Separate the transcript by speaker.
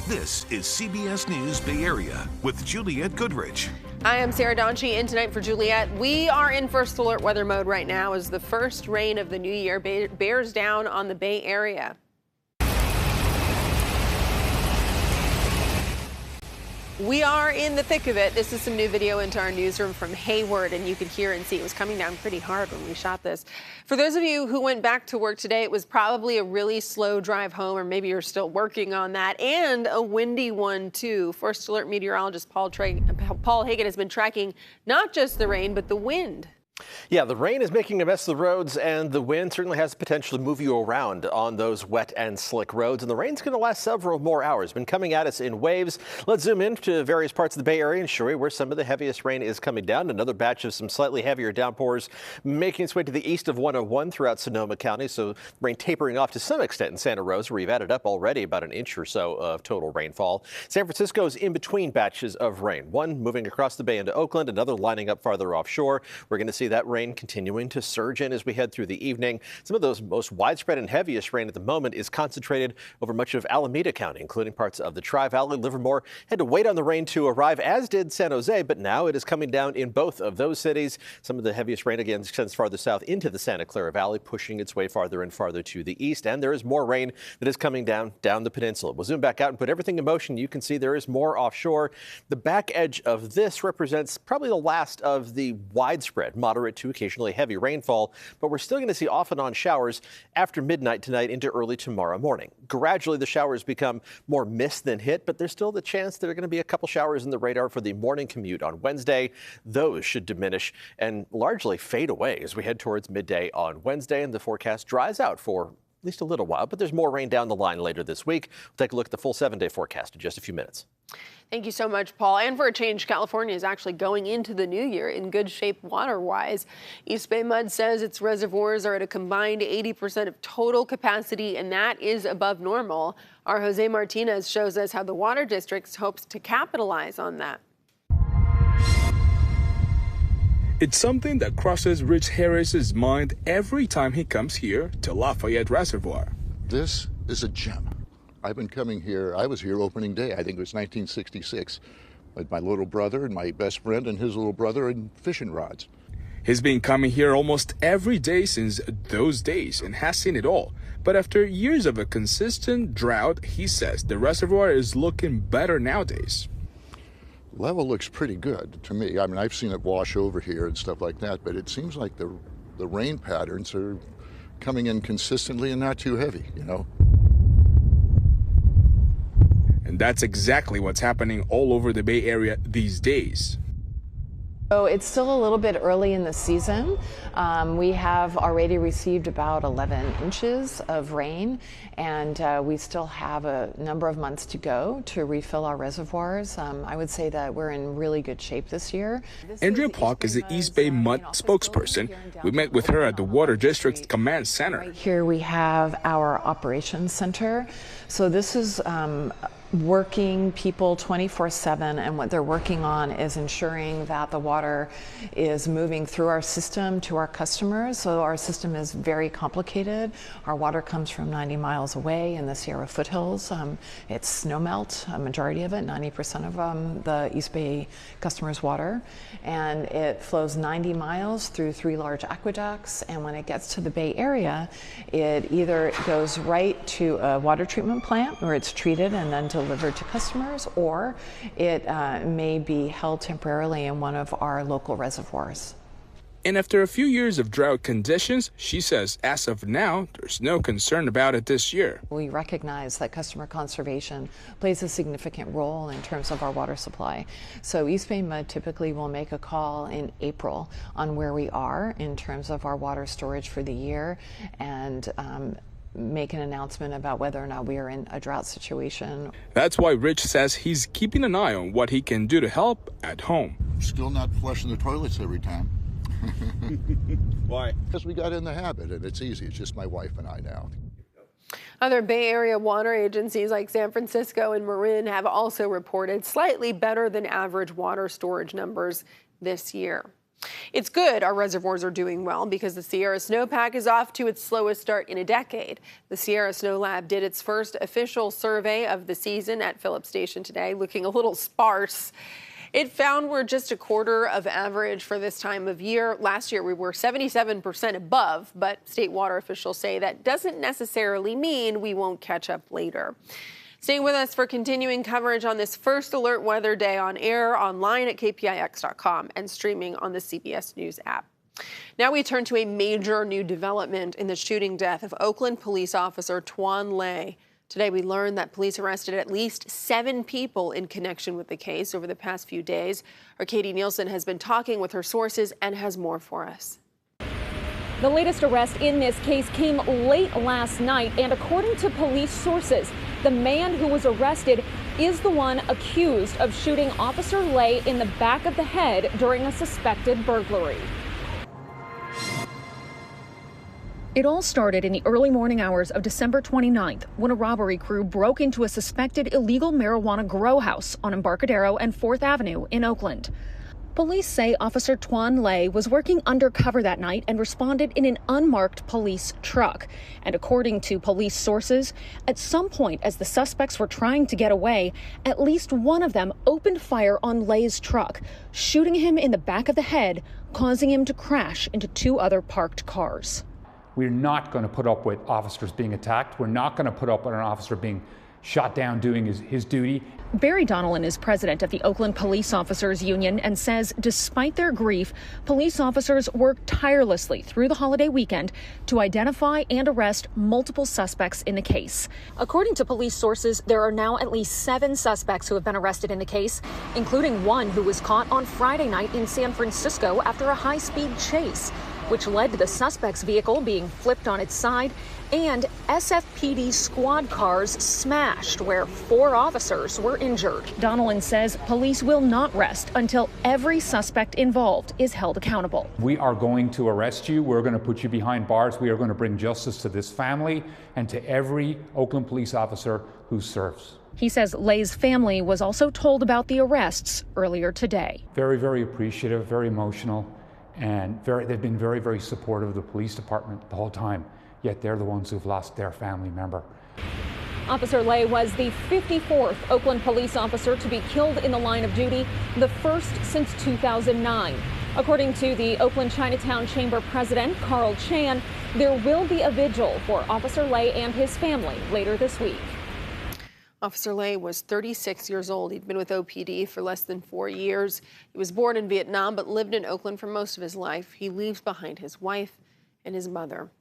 Speaker 1: This is CBS News Bay Area with Juliette Goodrich.
Speaker 2: I am Sarah Donchi in tonight for Juliette. We are in first alert weather mode right now as the first rain of the new year bears down on the Bay Area. We are in the thick of it. This is some new video into our newsroom from Hayward, and you could hear and see it was coming down pretty hard when we shot this. For those of you who went back to work today, it was probably a really slow drive home, or maybe you're still working on that, and a windy one, too. First Alert meteorologist Paul Hagan has been tracking not just the rain, but the wind.
Speaker 3: Yeah, the rain is making a mess of the roads, and the wind certainly has the potential to move you around on those wet and slick roads. And the rain's going to last several more hours. Been coming at us in waves. Let's zoom in to various parts of the Bay Area and show you where some of the heaviest rain is coming down. Another batch of some slightly heavier downpours making its way to the east of 101 throughout Sonoma County. So rain tapering off to some extent in Santa Rosa, where you've added up already about an inch or so of total rainfall. San Francisco is in between batches of rain. One moving across the bay into Oakland, another lining up farther offshore. We're going to see that rain continuing to surge in as we head through the evening. Some of those most widespread and heaviest rain at the moment is concentrated over much of Alameda County, including parts of the Tri-Valley. Livermore had to wait on the rain to arrive, as did San Jose, but now it is coming down in both of those cities. Some of the heaviest rain again extends farther south into the Santa Clara Valley, pushing its way farther and farther to the east. And there is more rain that is coming down the peninsula. We'll zoom back out and put everything in motion. You can see there is more offshore. The back edge of this represents probably the last of the widespread moderate to occasionally heavy rainfall, but we're still going to see off and on showers after midnight tonight into early tomorrow morning. Gradually, the showers become more mist than hit, but there's still the chance there are going to be a couple showers in the radar for the morning commute on Wednesday. Those should diminish and largely fade away as we head towards midday on Wednesday, and the forecast dries out for at least a little while, but there's more rain down the line later this week. We'll take a look at the full 7-day forecast in just a few minutes.
Speaker 2: Thank you so much, Paul. And for a change, California is actually going into the new year in good shape water-wise. East Bay Mud says its reservoirs are at a combined 80% of total capacity, and that is above normal. Our Jose Martinez shows us how the Water District hopes to capitalize on that.
Speaker 4: It's something that crosses Rich Harris's mind every time he comes here to Lafayette Reservoir.
Speaker 5: This is a gem. I've been coming here. I was here opening day. I think it was 1966, with my little brother and my best friend and his little brother and fishing rods.
Speaker 4: He's been coming here almost every day since those days and has seen it all. But after years of a consistent drought, he says the reservoir is looking better nowadays.
Speaker 5: Level looks pretty good to me. I mean, I've seen it wash over here and stuff like that, but it seems like the rain patterns are coming in consistently and not too heavy, you know.
Speaker 4: And that's exactly what's happening all over the Bay Area these days.
Speaker 6: So it's still a little bit early in the season. We have already received about 11 inches of rain, and we still have a number of months to go to refill our reservoirs. I would say that we're in really good shape this year.
Speaker 4: Andrea Polk is the East Bay Mud spokesperson. We met with her at the Water District's Command Center.
Speaker 6: Right here we have our operations center. So this is working people 24/7, and what they're working on is ensuring that the water is moving through our system to our customers. So our system is very complicated. Our water comes from 90 miles away in the Sierra foothills. It's snowmelt, a majority of it, 90% of the East Bay customers' water, and it flows 90 miles through 3 large aqueducts, and when it gets to the Bay Area, it either goes right to a water treatment plant where it's treated and then delivered to customers, or it may be held temporarily in one of our local reservoirs.
Speaker 4: And after a few years of drought conditions, she says as of now, there's no concern about it this year.
Speaker 6: We recognize that customer conservation plays a significant role in terms of our water supply. So East Bay Mud typically will make a call in April on where we are in terms of our water storage for the year, and make an announcement about whether or not we are in a drought situation.
Speaker 4: That's why Rich says he's keeping an eye on what he can do to help at home.
Speaker 5: Still not flushing the toilets every time.
Speaker 4: Why?
Speaker 5: Because we got in the habit, and it's easy. It's just my wife and I now.
Speaker 2: Other Bay Area water agencies like San Francisco and Marin have also reported slightly better than average water storage numbers this year. It's good our reservoirs are doing well because the Sierra snowpack is off to its slowest start in a decade. The Sierra Snow Lab did its first official survey of the season at Phillips Station today, looking a little sparse. It found we're just a quarter of average for this time of year. Last year, we were 77% above, but state water officials say that doesn't necessarily mean we won't catch up later. Staying with us for continuing coverage on this first alert weather day on air, online at KPIX.com and streaming on the CBS News app. Now we turn to a major new development in the shooting death of Oakland police officer Tuan Le. Today we learned that police arrested at least 7 people in connection with the case over the past few days. Our Katie Nielsen has been talking with her sources and has more for us.
Speaker 7: The latest arrest in this case came late last night, and according to police sources, the man who was arrested is the one accused of shooting Officer Le in the back of the head during a suspected burglary. It all started in the early morning hours of December 29th when a robbery crew broke into a suspected illegal marijuana grow house on Embarcadero and 4th Avenue in Oakland. Police say Officer Tuan Le was working undercover that night and responded in an unmarked police truck. And according to police sources, at some point as the suspects were trying to get away, at least one of them opened fire on Le's truck, shooting him in the back of the head, causing him to crash into 2 other parked cars.
Speaker 8: We're not going to put up with officers being attacked. We're not going to put up with an officer being shot down doing his duty.
Speaker 7: Barry Donnellan is president of the Oakland Police Officers Union and says despite their grief, police officers worked tirelessly through the holiday weekend to identify and arrest multiple suspects in the case. According to police sources, there are now at least 7 suspects who have been arrested in the case, including one who was caught on Friday night in San Francisco after a high-speed chase, which led to the suspect's vehicle being flipped on its side and SFPD squad cars smashed, where 4 officers were injured. Donnellan says police will not rest until every suspect involved is held accountable.
Speaker 8: We are going to arrest you. We're going to put you behind bars. We are going to bring justice to this family and to every Oakland police officer who serves.
Speaker 7: He says Le's family was also told about the arrests earlier today.
Speaker 8: Very, very appreciative, very emotional, and they've been very, very supportive of the police department the whole time. Yet they're the ones who've lost their family member.
Speaker 7: Officer Le was the 54th Oakland police officer to be killed in the line of duty, the first since 2009. According to the Oakland Chinatown Chamber president, Carl Chan, there will be a vigil for Officer Le and his family later this week.
Speaker 2: Officer Le was 36 years old. He'd been with OPD for less than 4 years. He was born in Vietnam but lived in Oakland for most of his life. He leaves behind his wife and his mother.